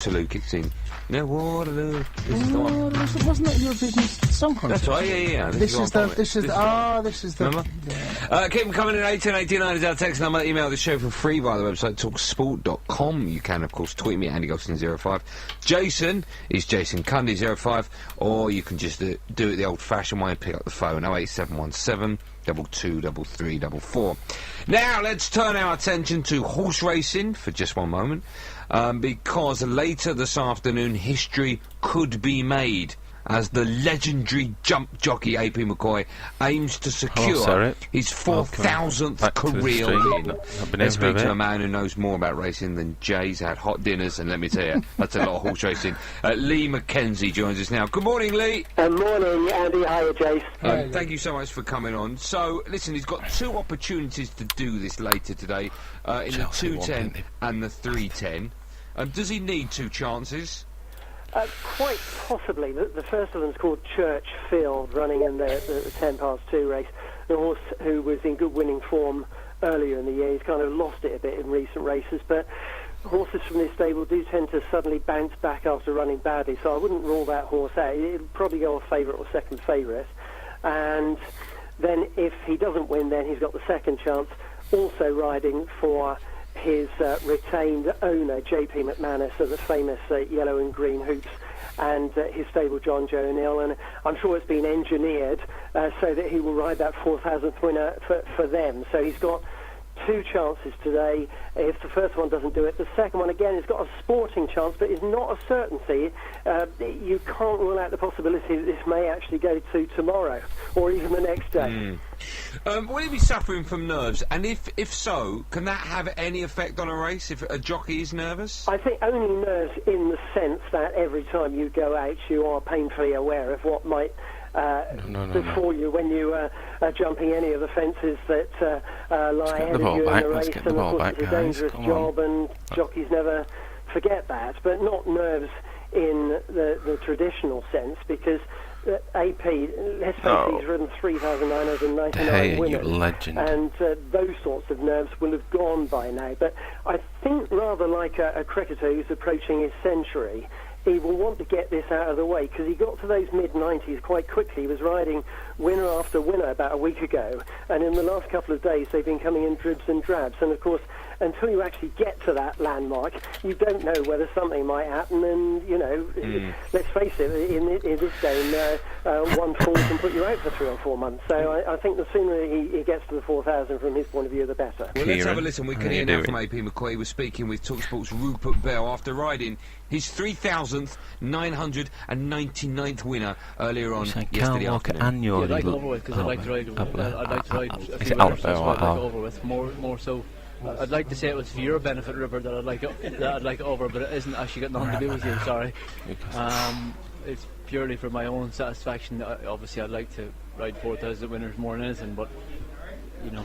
Waterloo kicks in. No, Waterloo. This is the one. Wasn't that Eurovision Song Contest? That's right, yeah. This is the... Remember? Keep them coming in. 1889 is our text number. Email the show for free via the website talksport.com. You can, of course, tweet me at AndyGolson05. Jason is Jason Cundy05, or you can just do it the old-fashioned way and pick up the phone 08717 223344. Now let's turn our attention to horse racing for just one moment, because later this afternoon history could be made as the legendary jump jockey AP McCoy aims to secure his 4,000th career win. Let's speak to a man who knows more about racing than Jay's had hot dinners, and let me tell you, that's a lot of horse racing. Lee Mackenzie joins us now. Good morning, Lee. Morning, Andy. Hiya, Jace. Thank you so much for coming on. So, listen, he's got two opportunities to do this later today, in Chelsea the 210 and the 310. Does he need two chances? Quite possibly. The first of them is called Church Field, running in the 10 past 2 race. The horse who was in good winning form earlier in the year. He's kind of lost it a bit in recent races, but horses from this stable do tend to suddenly bounce back after running badly, so I wouldn't rule that horse out. It'll probably go off favourite or second favourite. And then if he doesn't win, then he's got the second chance, also riding for his retained owner, J.P. McManus, of the famous yellow and green hoops, and his stable, John Joe O'Neill. And I'm sure it's been engineered so that he will ride that 4,000th winner for them. So he's got two chances today. If the first one doesn't do it, the second one, again, has got a sporting chance, but is not a certainty. You can't rule out the possibility that this may actually go to tomorrow, or even the next day. Will he be suffering from nerves? And if so, can that have any effect on a race if a jockey is nervous? I think only nerves in the sense that every time you go out, you are painfully aware of what might before you when you are jumping any of the fences that lie ahead of you in the race. And of course, it's a dangerous job, and jockeys never forget that. But not nerves in the traditional sense, because AP, let's face it, he's ridden 3,999 winners, legend. and those sorts of nerves will have gone by now. But I think rather like a cricketer who's approaching his century, he will want to get this out of the way, because he got to those mid-90s quite quickly. He was riding winner after winner about a week ago, and in the last couple of days they've been coming in dribs and drabs. And of course, until you actually get to that landmark, you don't know whether something might happen. And, you know, let's face it, in this game, one fall can put you out for 3 or 4 months. So I think the sooner he gets to the 4,000 from his point of view, the better. Well, let's have a listen. We can hear now from AP McCoy. We're speaking with TalkSport's Rupert Bell after riding his 3,999th winner earlier on yesterday afternoon. I'd like over with, because I'd like to ride a few winners, so I'd like over with, more so. I'd like to say it was for your benefit, Rupert, that I'd like it over, but it isn't actually got nothing to do with you, sorry. It's purely for my own satisfaction. Obviously I'd like to ride 4,000 winners more than anything, but you know,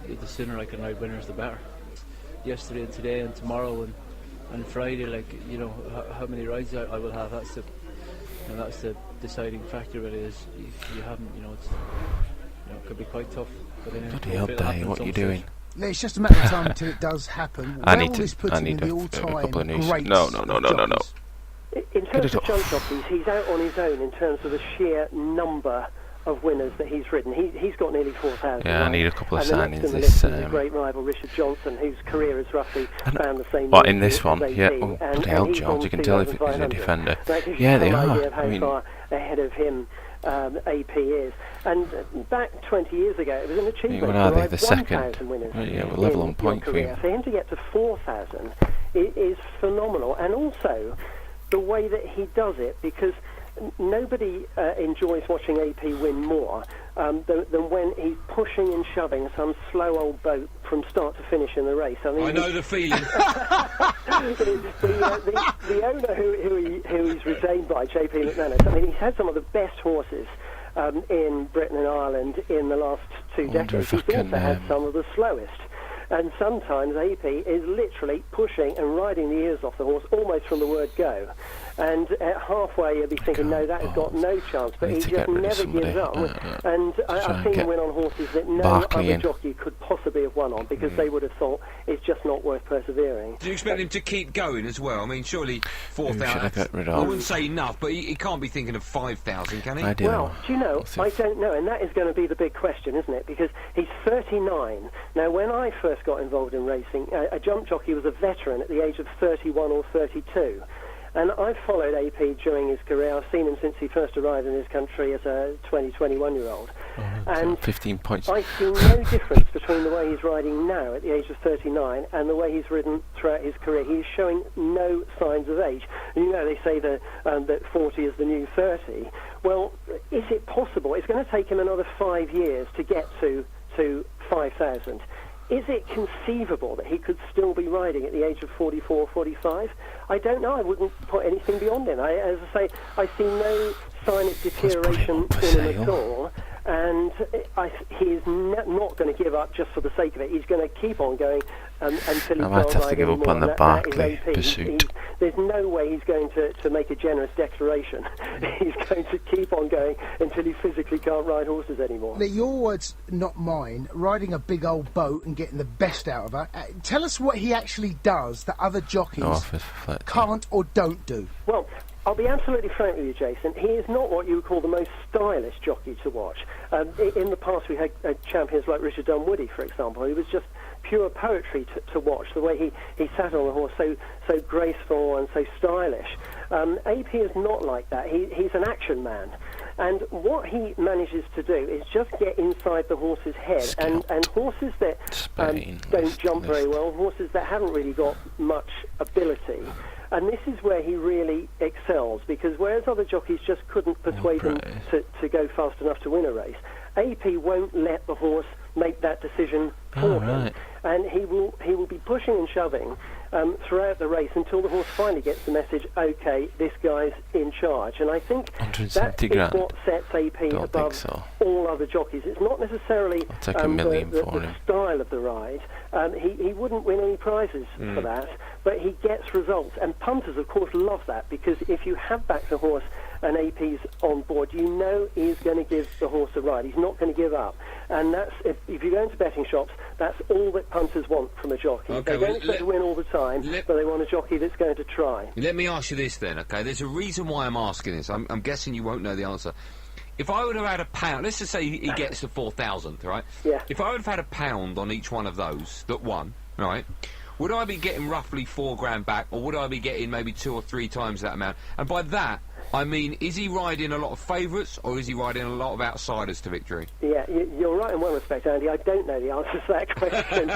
the sooner I can ride winners the better. Yesterday and today and tomorrow and Friday, like, you know, how many rides I will have, that's the deciding factor really. Is if you haven't, you know, it's, you know, it could be quite tough. But bloody hell, Dave, what are you doing? It's just a matter of time until it does happen. I need to the all-time greats. No. In terms of jump jockeys, he's out on his own in terms of the sheer number of winners that he's ridden. He's got nearly 4,000. Yeah, I need a couple of signings. And the next in the list is a great rival, Richard Johnson, whose career is roughly around the same. What, in this one? Yeah. Oh, bloody hell, George, you can tell if he's a defender. Yeah, they are. How far ahead of him AP is. And back 20 years ago, it was an achievement. What are they, the second? 1,000 winners. Yeah, we're level on point for you. For him to get to 4,000 is phenomenal. And also, the way that he does it, because nobody enjoys watching AP win more than when he's pushing and shoving some slow old boat from start to finish in the race. I mean, I know the feeling. the owner who he's retained by, J.P. McManus, I mean, he's had some of the best horses in Britain and Ireland in the last 2 decades. He's also had some of the slowest. And sometimes AP is literally pushing and riding the ears off the horse almost from the word go. And at halfway you'll be thinking, no, that has got no chance. But he just never gives up. And I've seen him win on horses that no other jockey could possibly have won on, because they would have thought it's just not worth persevering. Do you expect him to keep going as well? I mean, surely 4,000. I wouldn't say enough, but he can't be thinking of 5,000, can he? Well, do you know, I don't know, and that is going to be the big question, isn't it? Because he's 39. Now, when I first got involved in racing, a jump jockey was a veteran at the age of 31 or 32. And I've followed AP during his career. I've seen him since he first arrived in this country as a 21-year-old. And 15 points. I see no difference between the way he's riding now at the age of 39 and the way he's ridden throughout his career. He's showing no signs of age. And you know, they say that 40 is the new 30. Well, is it possible? It's going to take him another 5 years to get to 5,000. Is it conceivable that he could still be riding at the age of 44, 45? I don't know. I wouldn't put anything beyond him. As I say, I see no sign of deterioration in him at all. And he's not going to give up just for the sake of it. He's going to keep on going until he I might have to give up on the Barkley pursuit. There's no way he's going to make a generous declaration. He's going to keep on going until he physically can't ride horses anymore. Now, your words, not mine. Riding a big old boat and getting the best out of her. Tell us what he actually does that other jockeys can't or don't do. Well, I'll be absolutely frank with you, Jason. He is not what you would call the most stylish jockey to watch. In the past, we had champions like Richard Dunwoody, for example. He was just pure poetry to watch. The way he sat on the horse, so graceful and so stylish. AP is not like that. He's an action man. And what he manages to do is just get inside the horse's head. And horses that don't jump very well, horses that haven't really got much ability. And this is where he really excels, because whereas other jockeys just couldn't persuade him to go fast enough to win a race, AP won't let the horse make that decision for him. And he will be pushing and shoving throughout the race until the horse finally gets the message, OK, this guy's in charge. And I think that is what sets AP above all other jockeys. It's not necessarily the style of the ride. He wouldn't win any prizes for that, but he gets results. And punters, of course, love that, because if you have backed a horse and AP's on board, you know he's going to give the horse a ride. He's not going to give up. And that's, if you go into betting shops, that's all that punters want from a jockey. Okay, they don't expect to win all the time, but they want a jockey that's going to try. Let me ask you this then, okay? There's a reason why I'm asking this. I'm guessing you won't know the answer. If I would have had £1, let's just say he gets to 4,000, right? Yeah. If I would have had £1 on each one of those that won, right, would I be getting roughly $4 back, or would I be getting maybe 2 or 3 times that amount? And by that, I mean, is he riding a lot of favourites, or is he riding a lot of outsiders to victory? Yeah, you're right in one respect, Andy. I don't know the answer to that question.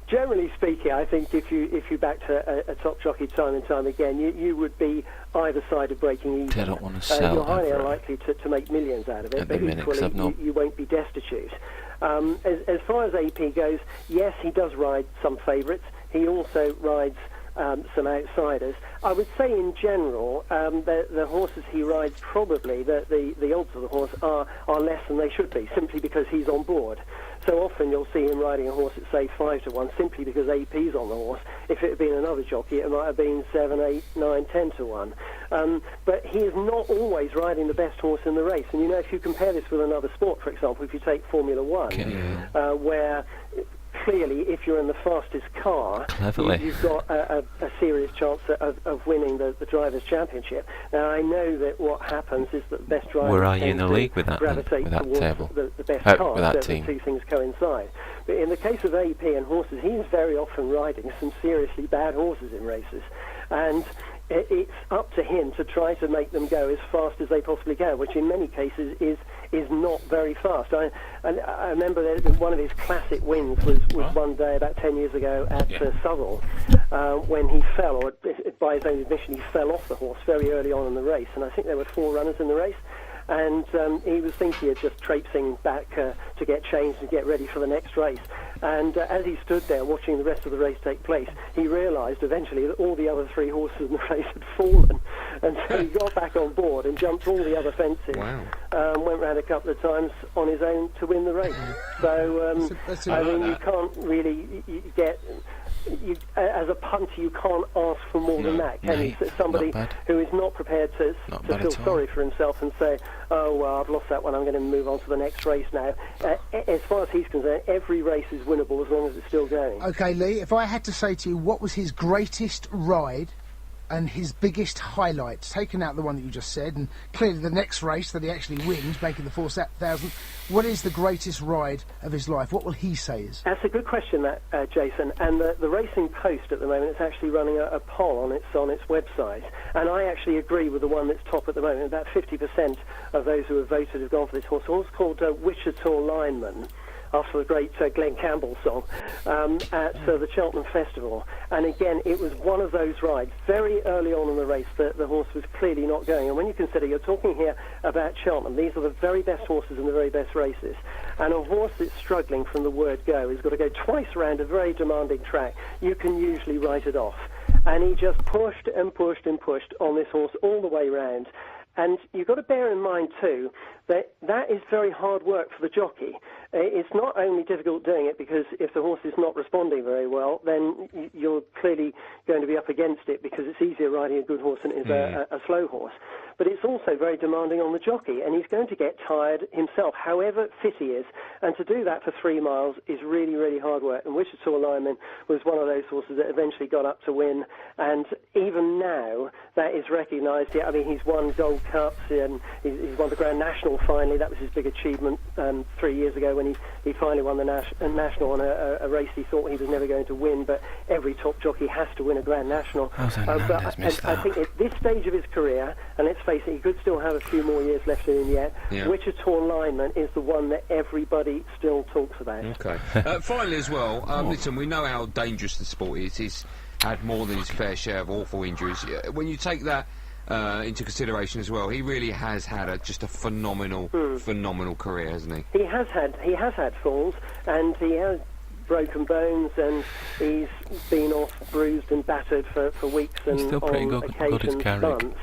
Generally speaking, I think if you backed a top jockey time and time again, you would be either side of breaking even. They don't want to sell. You're highly unlikely to make millions out of it, but equally you won't be destitute. As far as AP goes, yes, he does ride some favourites. He also rides some outsiders. I would say in general, the horses he rides, probably the odds of the horse are less than they should be, simply because he's on board. So often you'll see him riding a horse at, say, 5 to 1, simply because AP's on the horse. If it had been another jockey, it might have been 7, 8, 9, 10 to 1. But he is not always riding the best horse in the race. And, you know, if you compare this with another sport, for example, if you take Formula 1, where clearly, if you're in the fastest car, you've got a serious chance of winning the Drivers' Championship. Now, I know that what happens is that the best drivers Where are you in the league with that, gravitate with that towards table? The best car, with that so team. the two things coincide. But in the case of AP and horses, he's very often riding some seriously bad horses in races. And it's up to him to try to make them go as fast as they possibly can, which in many cases is not very fast. I remember that one of his classic wins was one day about 10 years ago at Southwell, when he fell, or by his own admission, he fell off the horse very early on in the race. And I think there were 4 runners in the race. And he was thinking of just traipsing back to get changed and get ready for the next race. And as he stood there watching the rest of the race take place, he realised eventually that all the other 3 horses in the race had fallen. And so he got back on board and jumped all the other fences. Wow. Went round a couple of times on his own to win the race. So, I mean, you can't really get as a punter, you can't ask for more than that, can you? Somebody who is not prepared to feel sorry for himself and say, oh, well, I've lost that one, I'm going to move on to the next race now. As far as he's concerned, every race is winnable as long as it's still going. OK, Lee, if I had to say to you, what was his greatest ride and his biggest highlights, taking out the one that you just said, and clearly the next race that he actually wins, making the 4,000, what is the greatest ride of his life? What will he say is? That's a good question, that, Jason. And the Racing Post at the moment is actually running a poll on its website. And I actually agree with the one that's top at the moment. About 50% of those who have voted have gone for this horse. A horse called Wichita Lineman, after the great Glenn Campbell song, at the Cheltenham Festival. And again, it was one of those rides. Very early on in the race, the horse was clearly not going. And when you consider, you're talking here about Cheltenham, these are the very best horses in the very best races. And a horse that's struggling from the word go has got to go twice around a very demanding track. You can usually write it off. And he just pushed and pushed and pushed on this horse all the way round. And you've got to bear in mind, too, that is very hard work for the jockey. It's not only difficult doing it because if the horse is not responding very well, then you're clearly going to be up against it because it's easier riding a good horse than it is a slow horse. But it's also very demanding on the jockey, and he's going to get tired himself, however fit he is. And to do that for 3 miles is really, really hard work. And Wichita Lineman was one of those horses that eventually got up to win. And even now, that is recognised. I mean, he's won Gold Cups, and he's won the Grand National finally. That was his big achievement 3 years ago when he finally won the National on a race he thought he was never going to win. But every top jockey has to win a Grand National. But I think at this stage of his career, and let's face it, he could still have a few more years left in him yet. Yeah. Wichita Lineman is the one that everybody still talks about. Okay. Finally as well, listen, we know how dangerous the sport is. He's had more than his fair share of awful injuries. When you take that into consideration as well, he really has had just a phenomenal career, hasn't he? He has had falls, and he has broken bones, and he's been off bruised and battered for weeks and on occasions months.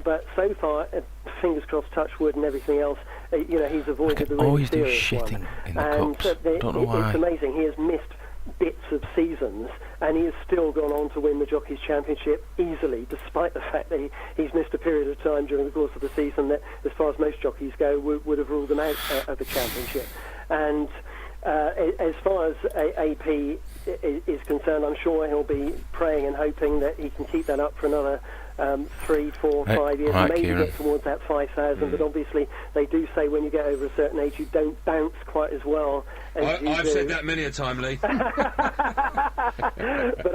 But so far, fingers crossed, touch wood and everything else, he's avoided the really serious one. In the cups. Don't know why. It's amazing. He has missed bits of seasons, and he has still gone on to win the Jockeys' Championship easily, despite the fact that he's missed a period of time during the course of the season that, as far as most jockeys go, would have ruled them out of the championship. And as far as AP is concerned, I'm sure he'll be praying and hoping that he can keep that up for another 3, 4, 5 years, maybe Kieran. Get towards that 5,000. But obviously, they do say when you get over a certain age, you don't bounce quite as well as I've said that many a time, Lee. But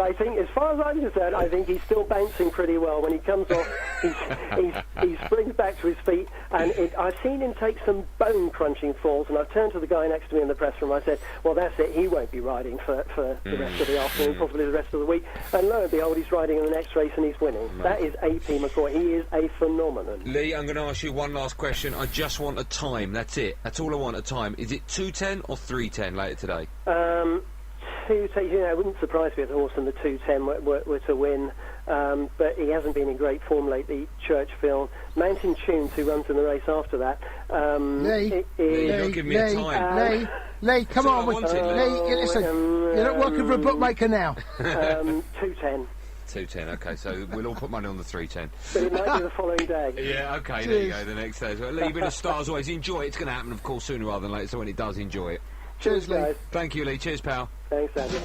I think, as far as I'm concerned, I think he's still bouncing pretty well. When he comes off, he springs back to his feet, and I've seen him take some bone-crunching falls, and I've turned to the guy next to me in the press room. I said, well, that's it. He won't be riding for the rest of the afternoon, possibly the rest of the week. And lo and behold, he's riding in the next race, and he's winning. That is AP McCoy. He is a phenomenon. Lee, I'm going to ask you one last question. I just want a time. That's it. That's all I want, a time. Is it 2:10 or 3:10 later today? 2:10. It wouldn't surprise me if the horse in the 2:10 were to win. But he hasn't been in great form lately, Churchfield. Mountain Tunes, who runs in the race after that. Lee, don't give me a time. Lee, come on. Lee, listen, you're not working for a bookmaker now. 2:10. 2:10, okay, so we'll all put money on the 3:10. But it might be the following day. Yeah, okay, there you go, the next day as well. Lee, you've been a star as always. Enjoy it. It's going to happen, of course, sooner rather than later, so when it does, enjoy it. Cheers, Lee. Guys. Thank you, Lee. Cheers, pal. Thanks, Andy.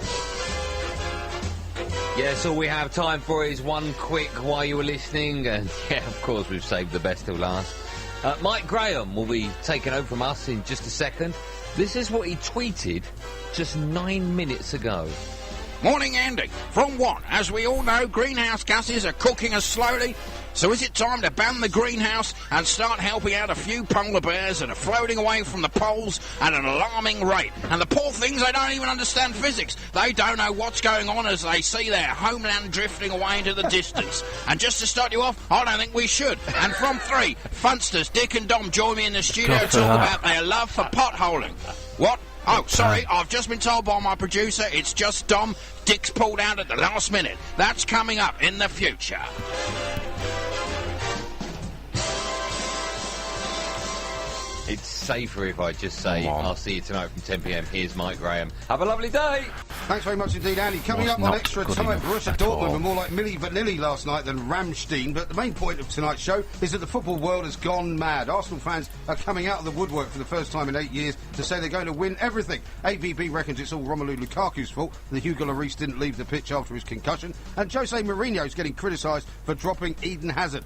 Yes, all we have time for is one quick while you were listening, and yeah, of course, we've saved the best till last. Mike Graham will be taking over from us in just a second. This is what he tweeted just 9 minutes ago. Morning, Andy. From what? As we all know, greenhouse gases are cooking us slowly. So is it time to ban the greenhouse and start helping out a few polar bears that are floating away from the poles at an alarming rate? And the poor things, they don't even understand physics. They don't know what's going on as they see their homeland drifting away into the distance. And just to start you off, I don't think we should. And from 3, Funsters, Dick and Dom join me in the studio to talk about their love for potholing. What? Oh, sorry, I've just been told by my producer it's just Dom. Dick's pulled out at the last minute. That's coming up in the future. It's safer if I just say, Come on. I'll see you tonight from 10 p.m. Here's Mike Graham. Have a lovely day. Thanks very much indeed, Andy. Coming Was up on not extra good time, enough Borussia at Dortmund all. were more like Milli Vanilli last night than Rammstein, but the main point of tonight's show is that the football world has gone mad. Arsenal fans are coming out of the woodwork for the first time in 8 years to say they're going to win everything. AVB reckons it's all Romelu Lukaku's fault that Hugo Lloris didn't leave the pitch after his concussion, and Jose Mourinho's getting criticised for dropping Eden Hazard.